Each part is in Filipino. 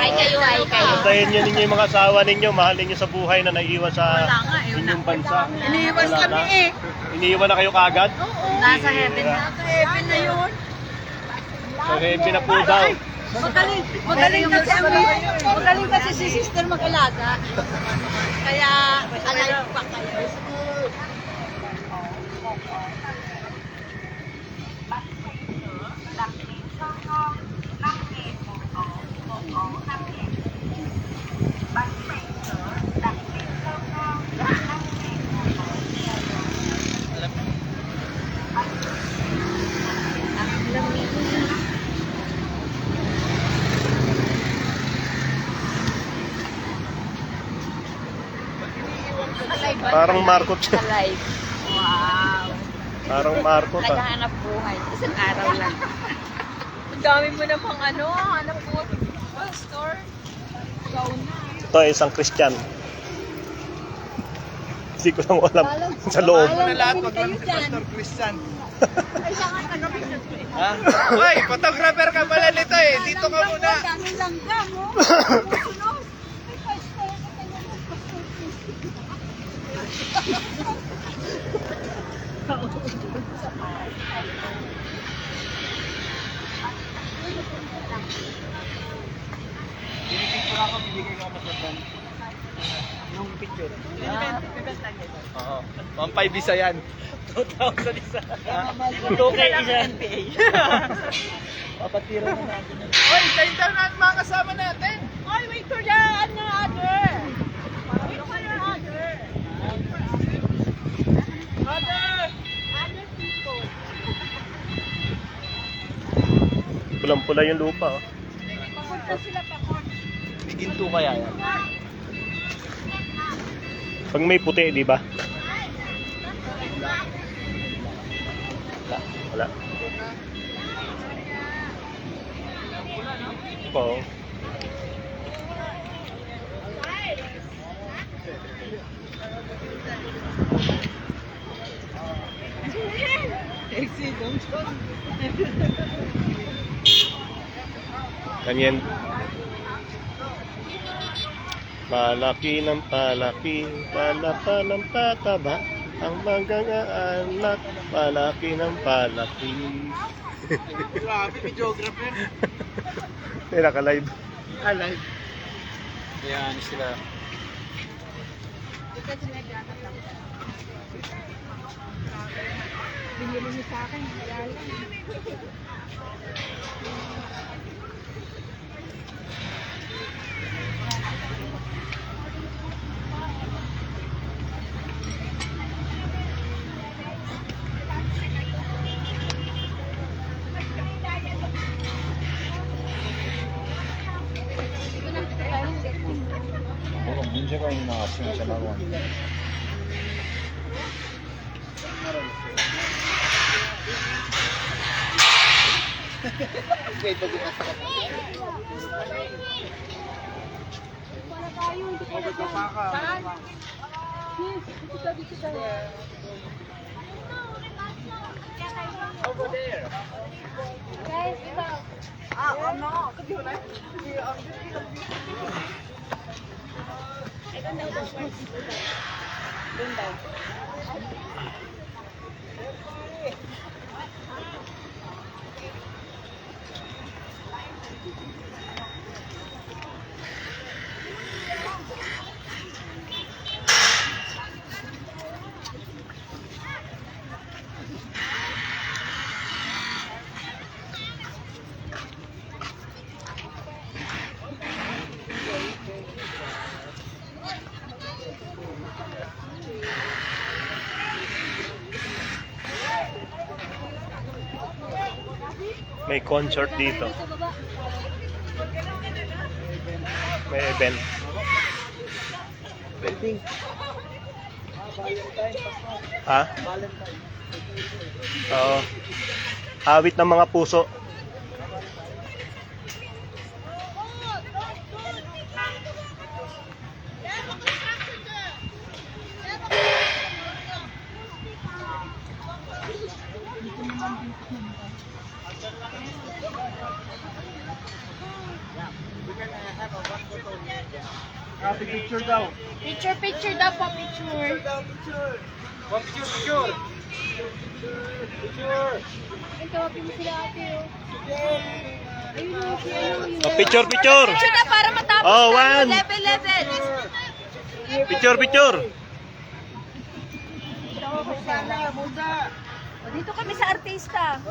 Hi kayo, hi kayo. Puntahin niyo ninyo yung mga asawa ninyo, mahalin niyo sa buhay na naiiwan sa inyong bansa. Iniiwas Wala kami na. eh. Iniiwan na kayo kaagad? Nasa heaven na. Nasa heaven na yun. So, heaven na po daw. Magaling kasi si sister mag-alaga. Kaya alive pa kayo. Parang Marcot siya. Alive. Wow. Parang Marcot ah. Naghahanap buhay. Isang araw lang. Ang dami mo namang anak po. Pastor. Ikaw na. Ito ay isang Christian. Hindi ko lang alam sa loob. Na lahat, wag lang si Pastor Christian. Ay, siya nga taga-Christian. Ha? Uy, photographer ka pala nito eh. Dito ka muna. Dami langgam, oh. Sunod. Ay, Pastor. Pinipicture ako, bibigay ko sa Dan. Yung picture. Oo. 1.5 isa yan. 2,000 isa. 2K isa. Papatira na natin. Uy, kayo daw na ang mga kasama natin. Ay, wait for the other. Wait for your other. Other people. Pulang-pula yung lupa. Oh. Papunta sila pakon. Ginto kaya yan. Pag may puti, di ba? Wala. Oo. Ganyan. Palaki ng palaki, palapa ng pataba, ang magagaanak, palaki ng palaki. Grabe, videographer. May naka-live. Alive. Ayan sila. Binili niyo sa akin, wala lang. 문제가 있는 거 같으면 전화로 왔는데. Over there. Guys, ito. Ano? May concert dito. May event. Wedding. Ha? Oo. Awit ng mga puso. We're gonna have a Picture daw. Picture daw po, picture. Picture. Ito, mo sila ate, oh. Ayun, oh, si ayun. Picture. Picture na para matapos Oh, tayo. one. Level. Picture. O, dito kami sa artista.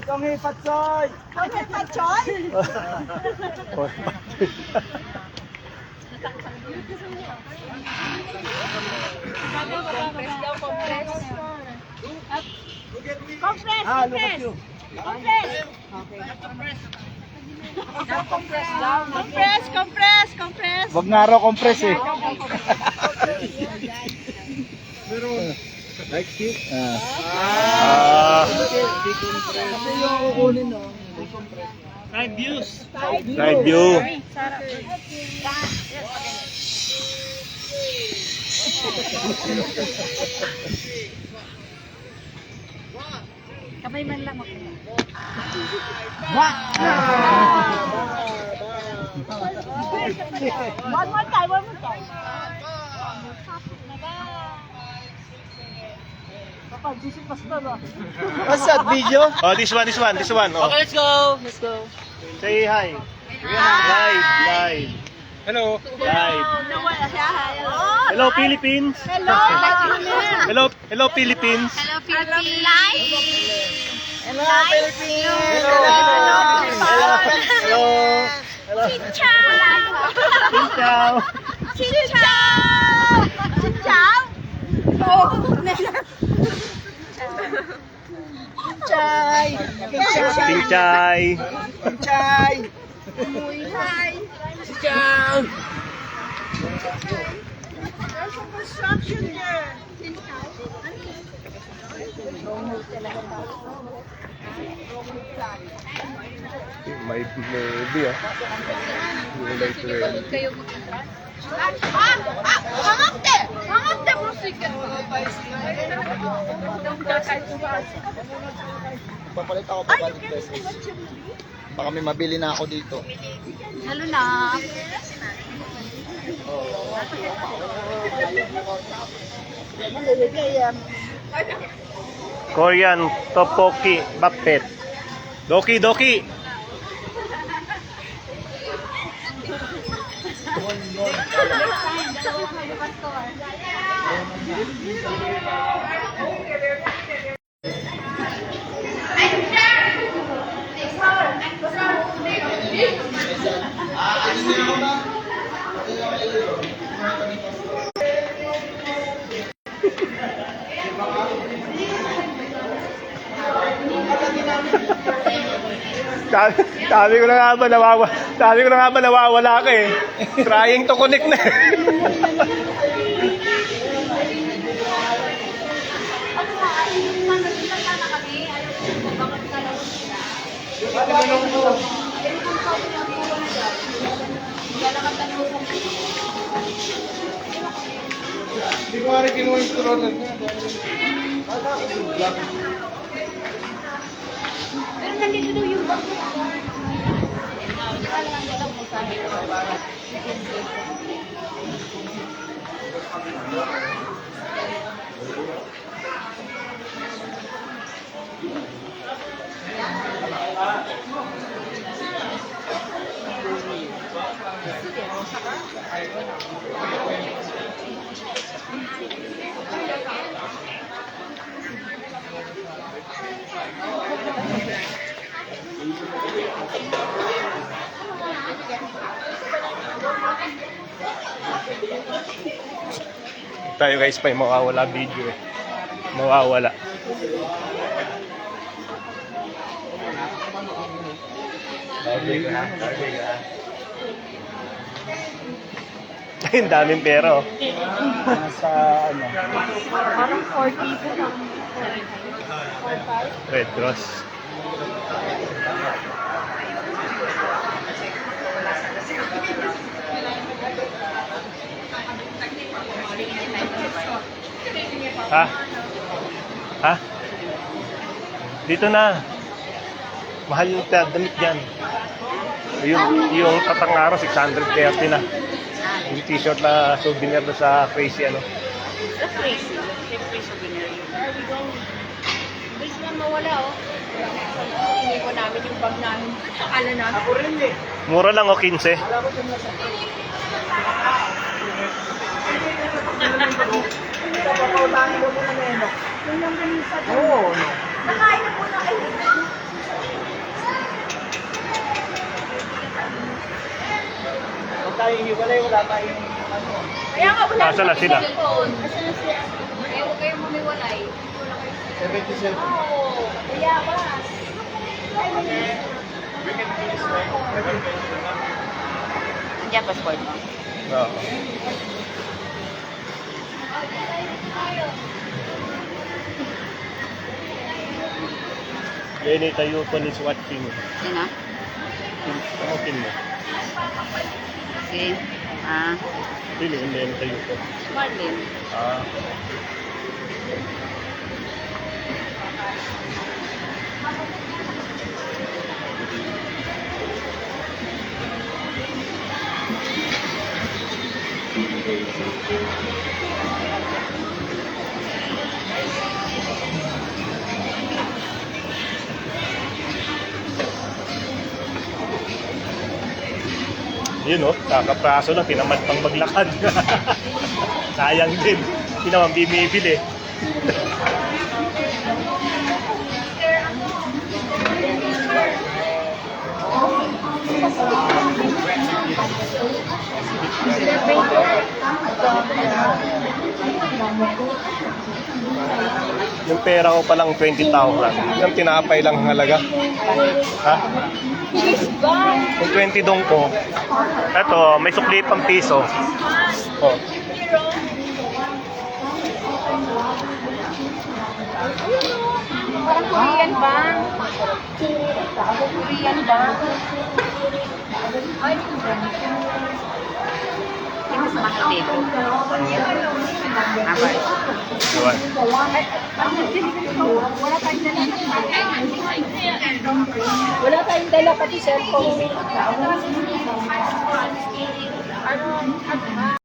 Konghe Patsoy! Compress daw, compress. Compress. Wag nga raw compress eh. Side view. Kamay man lang ako. One more time. What's that video? Oh, this one. Oh. Okay, let's go. Say hi. Live. Hello. Live. Hello, Philippines. Hello, Philippines. Hello. Pinchay. May maybe Hangap bro, sikat. Papalit ako pa 20 pesos. Baka may mabili na ako dito. Halo na. Korean tteokbokki bakpet. Doki. Sabi ko na nga ba nawawala ka eh. Trying to connect na eh. Hindi ko nga rin kinuha yung turunan. Pero nandito daw yung bag. Tayo guys pa yung mawawala video eh. Mawawala. Ang daming pera oh. Nasa ano? Parang 40 po lang. Red Cross. Ha? Dito na. Mahal yung damit dyan. Yung tatang araw, 630 na. Yung t-shirt na souvenir na sa Crazy, ano. Sa crazy. Siyempre souvenir yun. Bilis na mawala, oh. Hindi ko namin yung bag namin. Akala namin. Ako rin eh. Mura lang, 15. Oo. Nakain na po na kayo. Huwag tayong hiwalay, wala tayong ano. Kaya nga wala Nasaan na sila? cellphone. Nasaan na sila? Ayaw kayo mamiwalay. 77. Oo. Kaya ba? Andiyan passport mo. Oo. Lenny, tayo ko ni watching. Sino? Panokin mo. Si? Ah, Pili, Lenny, tayo ko. Marlin. Ah. Yun oh, kakapraso lang, tinamad pang maglakad. Sayang din, hindi naman bumibili. Yung pera ko palang 20,000. Yung tinapay lang ang halaga. Ha? Yung 20 dong ko. Eto, may sukli pang piso. Oh. Parang Korean ba? Korean ba? Ay, hindi mas mahal dito. Abar. Yun. Wala tayong dala pati cellphone.